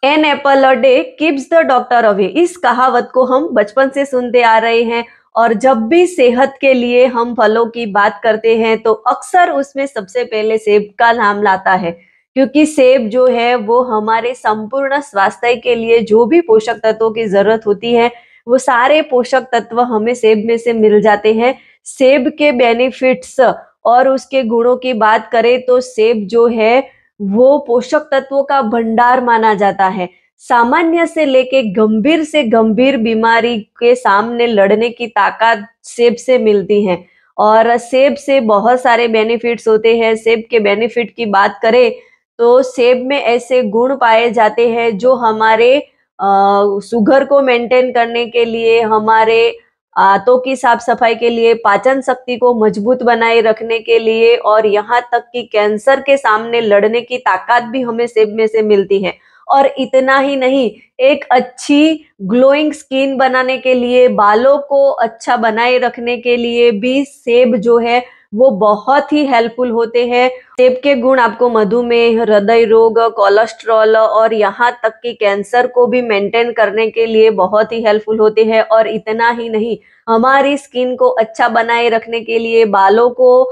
N apple a day keeps the doctor away. इस कहावत को हम बचपन से सुनते आ रहे हैं और जब भी सेहत के लिए हम फलों की बात करते हैं तो अक्सर उसमें सबसे पहले सेब का नाम लाता है, क्योंकि सेब जो है वो हमारे संपूर्ण स्वास्थ्य के लिए जो भी पोषक तत्वों की जरूरत होती है वो सारे पोषक तत्व हमें सेब में से मिल जाते हैं। सेब के बेनिफिट्स और उसके गुणों की बात करें तो सेब जो है वो पोषक तत्वों का भंडार माना जाता है। सामान्य से लेके गंभीर से गंभीर बीमारी के सामने लड़ने की ताकत सेब से मिलती है और सेब से बहुत सारे बेनिफिट्स होते हैं। सेब के बेनिफिट की बात करें तो सेब में ऐसे गुण पाए जाते हैं जो हमारे शुगर को मेंटेन करने के लिए, हमारे आंतों की साफ सफाई के लिए, पाचन शक्ति को मजबूत बनाए रखने के लिए और यहाँ तक कि कैंसर के सामने लड़ने की ताकत भी हमें सेब में से मिलती है। और इतना ही नहीं, एक अच्छी ग्लोइंग स्किन बनाने के लिए, बालों को अच्छा बनाए रखने के लिए भी सेब जो है वो बहुत ही हेल्पफुल होते हैं। सेब के गुण आपको मधुमेह, हृदय रोग, कोलेस्ट्रॉल और यहाँ तक कि कैंसर को भी मेंटेन करने के लिए बहुत ही हेल्पफुल होते हैं। और इतना ही नहीं, हमारी स्किन को अच्छा बनाए रखने के लिए, बालों को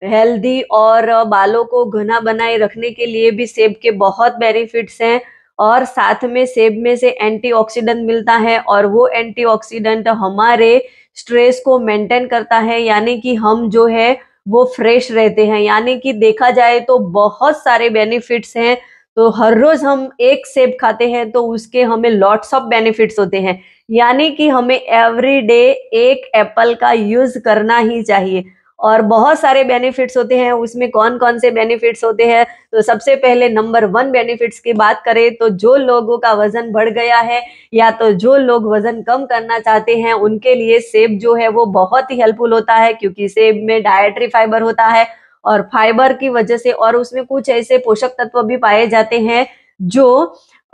हेल्दी और बालों को घना बनाए रखने के लिए भी सेब के बहुत बेनिफिट्स हैं। और साथ में सेब में से एंटीऑक्सीडेंट मिलता है और वो एंटीऑक्सीडेंट हमारे स्ट्रेस को मेंटेन करता है, यानी कि हम जो है वो फ्रेश रहते हैं। यानी कि देखा जाए तो बहुत सारे बेनिफिट्स हैं। तो हर रोज हम एक सेब खाते हैं तो उसके हमें लॉट्स ऑफ बेनिफिट्स होते हैं, यानी कि हमें एवरी डे एक एप्पल का यूज करना ही चाहिए। और बहुत सारे बेनिफिट्स होते हैं, उसमें कौन कौन से बेनिफिट्स होते हैं तो सबसे पहले नंबर 1 बेनिफिट्स की बात करें तो जो लोगों का वजन बढ़ गया है या तो जो लोग वजन कम करना चाहते हैं उनके लिए सेब जो है वो बहुत ही हेल्पफुल होता है, क्योंकि सेब में डायट्री फाइबर होता है और फाइबर की वजह से और उसमें कुछ ऐसे पोषक तत्व भी पाए जाते हैं जो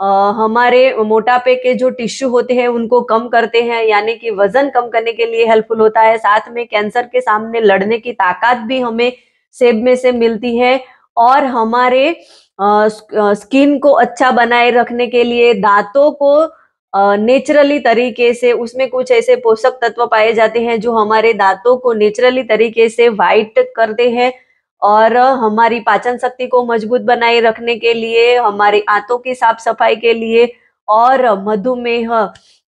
हमारे मोटापे के जो टिश्यू होते हैं उनको कम करते हैं, यानी कि वजन कम करने के लिए हेल्पफुल होता है। साथ में कैंसर के सामने लड़ने की ताकत भी हमें सेब में से मिलती है और हमारे स्किन को अच्छा बनाए रखने के लिए, दांतों को नेचुरली तरीके से उसमें कुछ ऐसे पोषक तत्व पाए जाते हैं जो हमारे दांतों को नेचुरली तरीके से व्हाइट करते हैं और हमारी पाचन शक्ति को मजबूत बनाए रखने के लिए, हमारी आंतों की साफ सफाई के लिए और मधुमेह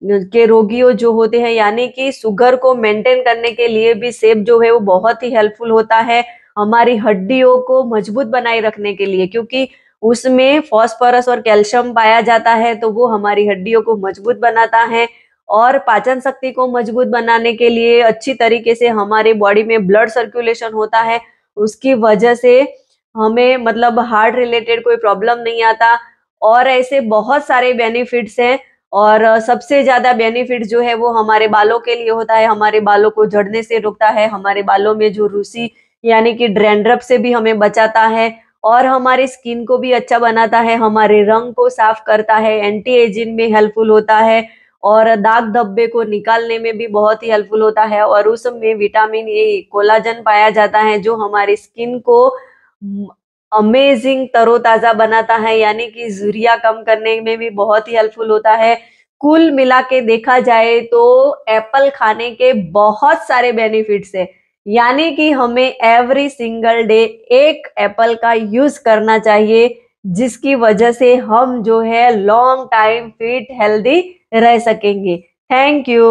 के रोगियों जो होते हैं यानी कि शुगर को मेंटेन करने के लिए भी सेब जो है वो बहुत ही हेल्पफुल होता है। हमारी हड्डियों को मजबूत बनाए रखने के लिए, क्योंकि उसमें फास्फोरस और कैल्शियम पाया जाता है तो वो हमारी हड्डियों को मजबूत बनाता है। और पाचन शक्ति को मजबूत बनाने के लिए अच्छी तरीके से हमारे बॉडी में ब्लड सर्कुलेशन होता है, उसकी वजह से हमें मतलब हार्ट रिलेटेड कोई प्रॉब्लम नहीं आता। और ऐसे बहुत सारे बेनिफिट्स हैं और सबसे ज्यादा बेनिफिट जो है वो हमारे बालों के लिए होता है। हमारे बालों को झड़ने से रोकता है, हमारे बालों में जो रूसी यानी कि डैंड्रफ से भी हमें बचाता है और हमारी स्किन को भी अच्छा बनाता है, हमारे रंग को साफ करता है, एंटी एजिंग में हेल्पफुल होता है और दाग धब्बे को निकालने में भी बहुत ही हेल्पफुल होता है। और उसमें विटामिन ए, कोलाजन पाया जाता है जो हमारी स्किन को अमेजिंग तरोताजा बनाता है, यानी कि झुर्रियां कम करने में भी बहुत ही हेल्पफुल होता है। कुल मिला के देखा जाए तो एप्पल खाने के बहुत सारे बेनिफिट्स है, यानी कि हमें एवरी सिंगल डे एक एप्पल का यूज करना चाहिए, जिसकी वजह से हम जो है लॉन्ग टाइम फिट हेल्दी रह सकेंगे। Thank you.